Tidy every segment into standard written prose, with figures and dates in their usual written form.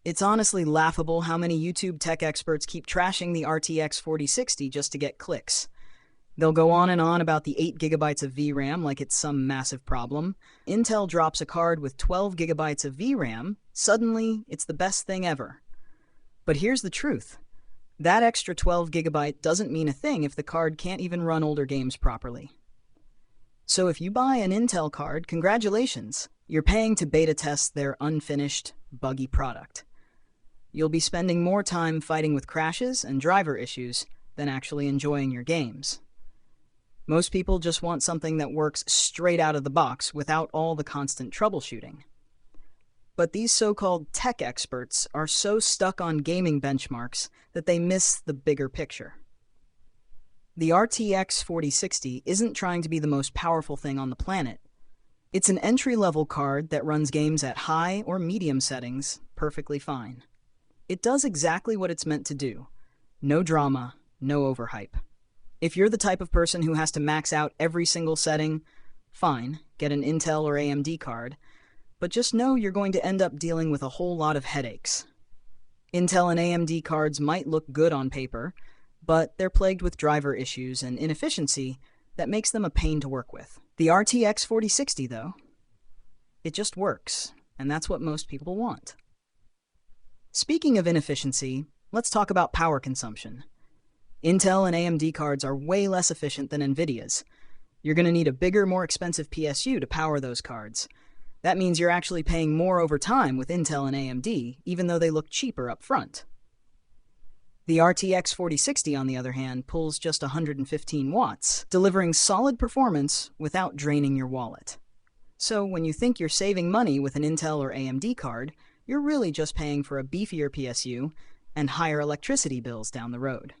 It's honestly laughable how many YouTube tech experts keep trashing the RTX 4060 just to get clicks. They'll go on and on about the 8 gigabytes of VRAM like it's some massive problem. Intel drops a card with 12 gigabytes of VRAM, suddenly it's the best thing ever. But here's the truth. That extra 12 gigabyte doesn't mean a thing if the card can't even run older games properly. So if you buy an Intel card, congratulations. You're paying to beta test their unfinished, buggy product. You'll be spending more time fighting with crashes and driver issues than actually enjoying your games. Most people just want something that works straight out of the box without all the constant troubleshooting. But these so-called tech experts are so stuck on gaming benchmarks that they miss the bigger picture. The RTX 4060 isn't trying to be the most powerful thing on the planet. It's an entry-level card that runs games at high or medium settings perfectly fine. It does exactly what it's meant to do. No drama, no overhype. If you're the type of person who has to max out every single setting, fine, get an Intel or AMD card, but just know you're going to end up dealing with a whole lot of headaches. Intel and AMD cards might look good on paper, but they're plagued with driver issues and inefficiency that makes them a pain to work with. The RTX 4060, though, it just works, and that's what most people want. Speaking of inefficiency, let's talk about power consumption. Intel and AMD cards are way less efficient than NVIDIA's. You're going to need a bigger, more expensive PSU to power those cards. That means you're actually paying more over time with Intel and AMD, even though they look cheaper up front. The RTX 4060, on the other hand, pulls just 115 watts, delivering solid performance without draining your wallet. So when you think you're saving money with an Intel or AMD card, you're really just paying for a beefier PSU and higher electricity bills down the road.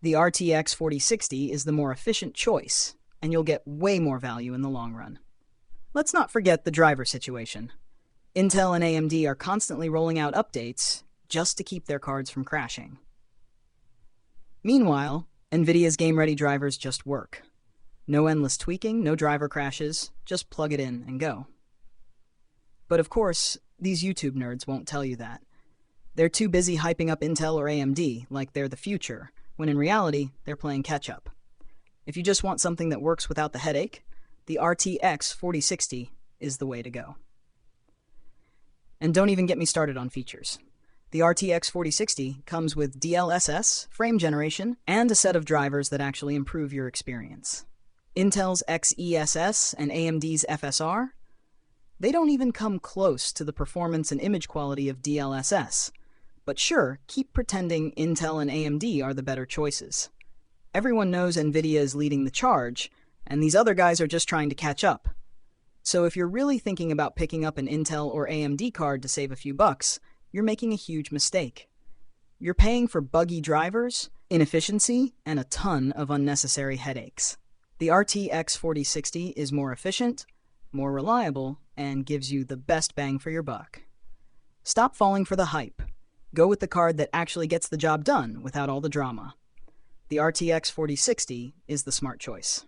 The RTX 4060 is the more efficient choice, and you'll get way more value in the long run. Let's not forget the driver situation. Intel and AMD are constantly rolling out updates just to keep their cards from crashing. Meanwhile, NVIDIA's game-ready drivers just work. No endless tweaking, no driver crashes, just plug it in and go. But of course, these YouTube nerds won't tell you that. They're too busy hyping up Intel or AMD like they're the future, when in reality, they're playing catch-up. If you just want something that works without the headache, the RTX 4060 is the way to go. And don't even get me started on features. The RTX 4060 comes with DLSS, frame generation, and a set of drivers that actually improve your experience. Intel's XeSS and AMD's FSR, they don't even come close to the performance and image quality of DLSS. But sure, keep pretending Intel and AMD are the better choices. Everyone knows NVIDIA is leading the charge, and these other guys are just trying to catch up. So if you're really thinking about picking up an Intel or AMD card to save a few bucks, you're making a huge mistake. You're paying for buggy drivers, inefficiency, and a ton of unnecessary headaches. The RTX 4060 is more efficient, more reliable, and gives you the best bang for your buck. Stop falling for the hype. Go with the card that actually gets the job done without all the drama. The RTX 4060 is the smart choice.